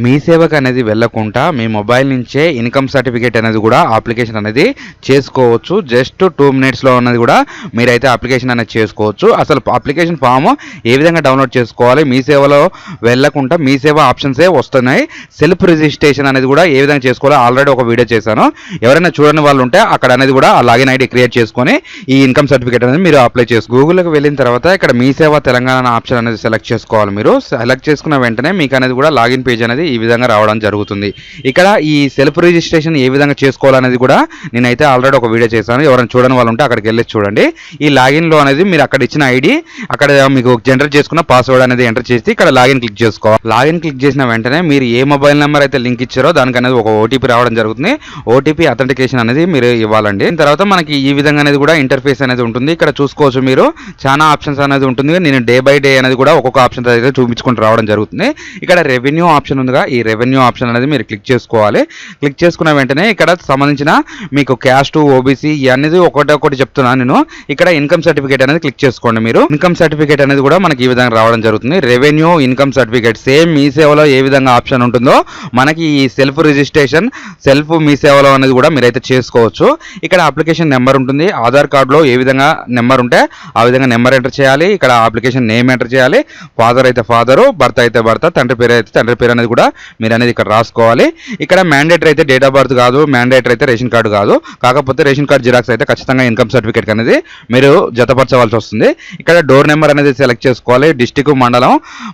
మీ సేవకు అనేది వెళ్ళకుండా మీ మొబైల్ నుంచే ఇన్కమ్ సర్టిఫికేట్ అనేది కూడా అప్లికేషన్ అనేది చేసుకోవచ్చు. జస్ట్ 2 మినిట్స్లో ఉన్నది కూడా మీరైతే అప్లికేషన్ అనేది చేసుకోవచ్చు. అసలు అప్లికేషన్ ఫామ్ ఏ విధంగా డౌన్లోడ్ చేసుకోవాలి, మీ సేవలో వెళ్ళకుండా మీ సేవ ఆప్షన్సే వస్తున్నాయి. సెల్ఫ్ రిజిస్ట్రేషన్ అనేది కూడా ఏ విధంగా చేసుకోవాలో ఆల్రెడీ ఒక వీడియో చేశాను. ఎవరైనా చూడని వాళ్ళు ఉంటే అక్కడ అనేది కూడా ఆ లాగిన్ ఐడి క్రియేట్ చేసుకొని ఈ ఇన్కమ్ సర్టిఫికేట్ అనేది మీరు అప్లై చేసుకో. గూగుల్కి వెళ్ళిన తర్వాత ఇక్కడ మీ సేవ తెలంగాణ ఆప్షన్ అనేది సెలెక్ట్ చేసుకోవాలి. మీరు సెలెక్ట్ చేసుకున్న వెంటనే మీకు అనేది కూడా లాగిన్ పేజ్ అనేది ఈ విధంగా రావడం జరుగుతుంది. ఇక్కడ ఈ సెల్ఫ్ రిజిస్ట్రేషన్ ఏ విధంగా చేసుకోవాలనేది కూడా నేనైతే ఆల్రెడీ ఒక వీడియో చేశాను. ఎవరైనా చూడని వాళ్ళు ఉంటే అక్కడికి వెళ్ళి చూడండి. ఈ లాగిన్లో అనేది మీరు అక్కడ ఇచ్చిన ఐడి అక్కడ మీకు జనరేట్ చేసుకున్న పాస్వర్డ్ అనేది ఎంటర్ చేసి ఇక్కడ లాగిన్ క్లిక్ చేసుకోవాలి. లాగిన్ క్లిక్ చేసిన వెంటనే మీరు ఏ మొబైల్ నెంబర్ అయితే లింక్ ఇచ్చారో దానికి అనేది ఒక ఓటీపీ రావడం జరుగుతుంది. ఓటీపీ అథెంటికేషన్ అనేది మీరు ఇవ్వాలండి. తర్వాత మనకి ఈ విధంగా అనేది కూడా ఇంటర్ఫేస్ అనేది ఉంటుంది. ఇక్కడ చూసుకోవచ్చు మీరు చాలా ఆప్షన్స్ అనేది ఉంటుంది. నేను డే బై డే అనేది కూడా ఒక్కొక్క ఆప్షన్ అయితే చూపించుకుంటూ రావడం జరుగుతుంది. ఇక్కడ రెవెన్యూ ఆప్షన్ ఉందిగా, ఈ రెవెన్యూ ఆప్షన్ అనేది మీరు క్లిక్ చేసుకోవాలి. క్లిక్ చేసుకున్న వెంటనే ఇక్కడ సంబంధించిన మీకు క్యాస్ట్, ఓబీసీ అనేది ఒకటి చెప్తున్నాను నేను. ఇక్కడ ఇన్కమ్ సర్టిఫికేట్ అనేది క్లిక్ చేసుకోండి. మీరు ఇన్కమ్ సర్టిఫికేట్ అనేది కూడా మనకి ఈ విధంగా రావడం జరుగుతుంది. రెవెన్యూ ఇన్కమ్ సర్టిఫికేట్ సేమ్ మీ సేవలో ఏ విధంగా ఆప్షన్ ఉంటుందో మనకి ఈ సెల్ఫ్ రిజిస్ట్రేషన్ సెల్ఫ్ మీ సేవలో అనేది కూడా మీరైతే చేసుకోవచ్చు. ఇక్కడ అప్లికేషన్ నెంబర్ ఉంటుంది. ఆధార్ కార్డులో ఏ విధంగా నెంబర్ ఉంటే ఆ విధంగా నెంబర్ ఎంటర్ చేయాలి. ఇక్కడ అప్లికేషన్ నేమ్ ఎంటర్ చేయాలి. ఫాదర్ అయితే ఫాదరు, భర్త అయితే భర్త, తండ్రి పేరు అయితే తండ్రి పేరు అనేది కూడా మీరు అనేది ఇక్కడ రాసుకోవాలి. ఇక్కడ మ్యాండేటరీ అయితే డేట్ ఆఫ్ బర్త్ కాదు, మ్యాండేటరీ అయితే రేషన్ కార్డు కాదు. కాకపోతే రేషన్ కార్డు జిరాక్స్ అయితే ఖచ్చితంగా ఇన్కమ్ సర్టిఫికేట్ అనేది మీరు జతపరచవలసి వస్తుంది. ఇక్కడ డోర్ నెంబర్ అనేది సెలెక్ట్ చేసుకోవాలి. డిస్టిక్, మండలం,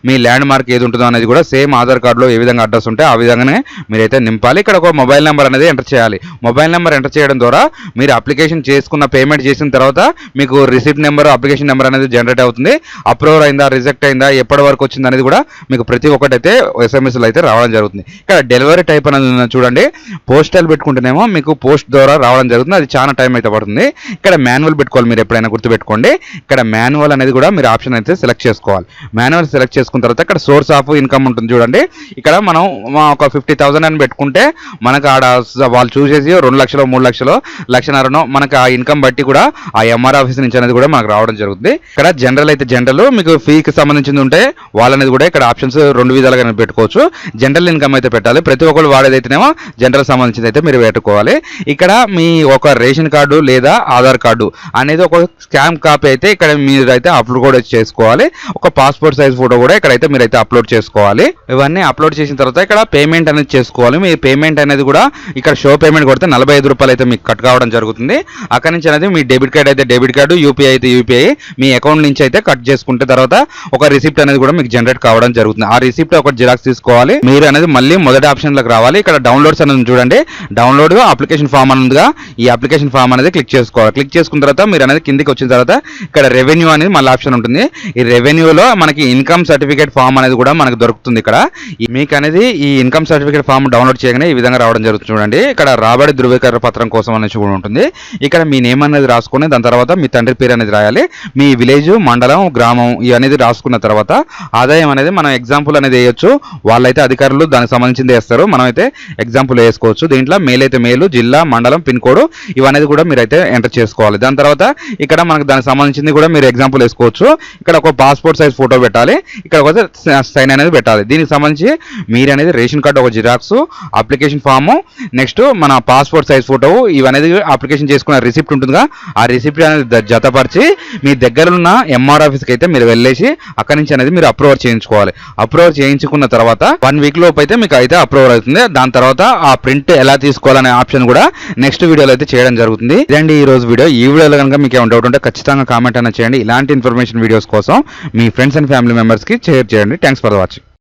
మీ ల్యాండ్ మార్క్ ఏది ఉంటుందో అనేది కూడా సేమ్ ఆధార్ కార్డులో ఏ విధంగా అడ్రస్ ఉంటే ఆ విధంగానే మీరైతే నింపాలి. ఇక్కడ ఒక మొబైల్ నెంబర్ అనేది ఎంటర్ చేయాలి. మొబైల్ నెంబర్ ఎంటర్ చేయడం ద్వారా మీరు అప్లికేషన్ చేసుకున్న పేమెంట్ చేసిన తర్వాత మీకు రిసిప్ట్ నెంబర్, అప్లికేషన్ నెంబర్ అనేది జనరేట్ అవుతుంది. అప్రూవల్ అయిందా, రిజెక్ట్ అయిందా, ఎప్పటి వరకు వచ్చింది అనేది కూడా మీకు ప్రతి ఒక్కటి అయితే ఎస్ఎంఎస్లు అయితే రావడం జరుగుతుంది. ఇక్కడ డెలివరీ టైప్ అనేది చూడండి. పోస్టల్ పెట్టుకుంటేనేమో మీకు పోస్ట్ ద్వారా రావడం జరుగుతుంది. అది చాలా టైం అయితే పడుతుంది. ఇక్కడ మాన్యువల్ పెట్టుకోవాలి. మీరు ఎప్పుడైనా గుర్తుపెట్టుకోండి. ఇక్కడ మాన్యువల్ అనేది కూడా మీరు ఆప్షన్ అయితే సెలెక్ట్ చేసుకోవాలి. మాన్యువల్ సెలెక్ట్ చేసుకున్న తర్వాత ఇక్కడ సోర్స్ ఆఫ్ ఇన్కమ్ ఉంటుంది చూడండి. ఇక్కడ మనం ఒక 50,000 అని పెట్టుకుంటే మనకు ఆడ వాళ్ళు చూసేసి 2 లక్షలు, 3 లక్షలు, 1,500 మనకు ఆ ఇన్కమ్ బట్టి కూడా ఆ ఎంఆర్ ఆఫీస్ నుంచి అనేది కూడా మనకు రావడం జరుగుతుంది. ఇక్కడ జనరల్ అయితే జనరల్, మీకు ఫీకి సంబంధించింది ఉంటే వాళ్ళనేది కూడా ఇక్కడ ఆప్షన్స్ 2 విధాలుగా పెట్టుకోవచ్చు. జనరల్ ఇన్కమ్ అయితే పెట్టాలి. ప్రతి ఒక్కరు వాడేదైతేనేమో జనరల్ సంబంధించింది అయితే మీరు పెట్టుకోవాలి. ఇక్కడ మీ ఒక రేషన్ కార్డు లేదా ఆధార్ కార్డు అనేది ఒక స్కామ్ కాపీ అయితే ఇక్కడ మీరు అయితే అప్లోడ్ కూడా చేసుకోవాలి. ఒక పాస్పోర్ట్ సైజ్ ఫోటో కూడా ఇక్కడైతే మీరైతే అప్లోడ్ చేసుకోవాలి. ఇవన్నీ అప్లోడ్ చేసిన తర్వాత ఇక్కడ పేమెంట్ అనేది చేసుకోవాలి. మీ పేమెంట్ అనేది కూడా ఇక్కడ షో పేమెంట్ కొడితే 45 రూపాయలు అయితే మీకు కట్ కావడం జరుగుతుంది. అక్కడి నుంచి అనేది మీ డెబిట్ కార్డ్ అయితే డెబిట్ కార్డు, యూపీఐ అయితే యూపీఐ మీ అకౌంట్ నుంచి అయితే కట్ చేసుకుంటే తర్వాత ఒక రిసిప్ట్ అనేది కూడా మీకు జనరేట్ కావడం జరుగుతుంది. ఆ రిసిప్ట్ ఒక జిరాక్స్ తీసుకోవాలి. మీరు అనేది మళ్ళీ మొదటి ఆప్షన్లోకి రావాలి. ఇక్కడ డౌన్లోడ్స్ అనేది చూడండి. డౌన్లోడ్ అప్లికేషన్ ఫామ్ అని ఉందిగా, ఈ అప్లికేషన్ ఫామ్ అనేది క్లిక్ చేసుకోవాలి. క్లిక్ చేసుకున్న తర్వాత మీరు అనేది కిందికి వచ్చిన తర్వాత ఇక్కడ రెవెన్యూ అనేది మళ్ళీ ఆప్షన్ ఉంటుంది. ఈ రెవెన్యూలో మనకి ఇన్కమ్ సర్టిఫికేట్ ఫామ్ అనేది కూడా మనకు దొరుకుతుంది. ఇక్కడ మీకు అనేది ఈ ఇన్కమ్ సర్టిఫికేట్ ఫామ్ డౌన్లోడ్ చేయగానే ఈ విధంగా రావడం జరుగుతుంది చూడండి. ఇక్కడ రాబడి ధృవీకరణ పత్రం కోసం అనేది కూడా ఉంటుంది. ఇక్కడ మీ నేమ్ అనేది రాసుకుని దాని తర్వాత మీ తండ్రి పేరు అనేది రాయాలి. మీ విలేజ్, మండలం, గ్రామం ఇవి అనేది రాసుకున్న తర్వాత ఆదాయం అనేది మనం ఎగ్జాంపుల్ అనేది వేయొచ్చు. వాళ్ళైతే అధికారులు దానికి సంబంధించింది వేస్తారు. మనం అయితే ఎగ్జాంపుల్ వేసుకోవచ్చు. దీంట్లో మేల్ అయితే మేలు, జిల్లా, మండలం, పిన్ కోడ్ ఇవనేది కూడా మీరైతే ఎంటర్ చేసుకోవాలి. దాని తర్వాత ఇక్కడ మనకు దానికి సంబంధించింది కూడా మీరు ఎగ్జాంపుల్ వేసుకోవచ్చు. ఇక్కడ ఒక పాస్పోర్ట్ సైజ్ ఫోటో పెట్టాలి. ఇక్కడ ఒక సైన్ అనేది పెట్టాలి. దీనికి సంబంధించి మీరు అనేది రేషన్ కార్డు ఒక జిరాక్స్, అప్లికేషన్ ఫాము, నెక్స్ట్ మన పాస్పోర్ట్ సైజ్ ఫోటో ఇవనేది అప్లికేషన్ చేసుకున్న రిసిప్ట్ ఉంటుందిగా, ఆ రిసిప్ట్ అనేది జతపరిచి మీ దగ్గర ఉన్న ఎంఆర్ ఆఫీస్కి అయితే మీరు వెళ్ళేసి అక్కడి నుంచి అనేది మీరు అప్రూవల్ చేయించుకోవాలి. అప్రూవల్ చేయించుకున్న తర్వాత 1 వీక్ లోపు అయితే మీకు అయితే అప్రూవల్ అవుతుంది. దాని తర్వాత ఆ ప్రింట్ ఎలా తీసుకోవాలనే ఆప్షన్ కూడా నెక్స్ట్ వీడియోలో అయితే చేయడం జరుగుతుంది. ఇదండి ఈ రోజు వీడియో. ఈ వీడియోలో కనుక మీకు ఏమైనా డౌట్ ఉంటే ఖచ్చితంగా కామెంట్ అనేది చేయండి. ఇలాంటి ఇన్ఫర్మేషన్ వీడియోస్ కోసం మీ ఫ్రెండ్స్ అండ్ ఫ్యామిలీ మెంబర్స్కి షేర్ చేయండి. Thanks for watching.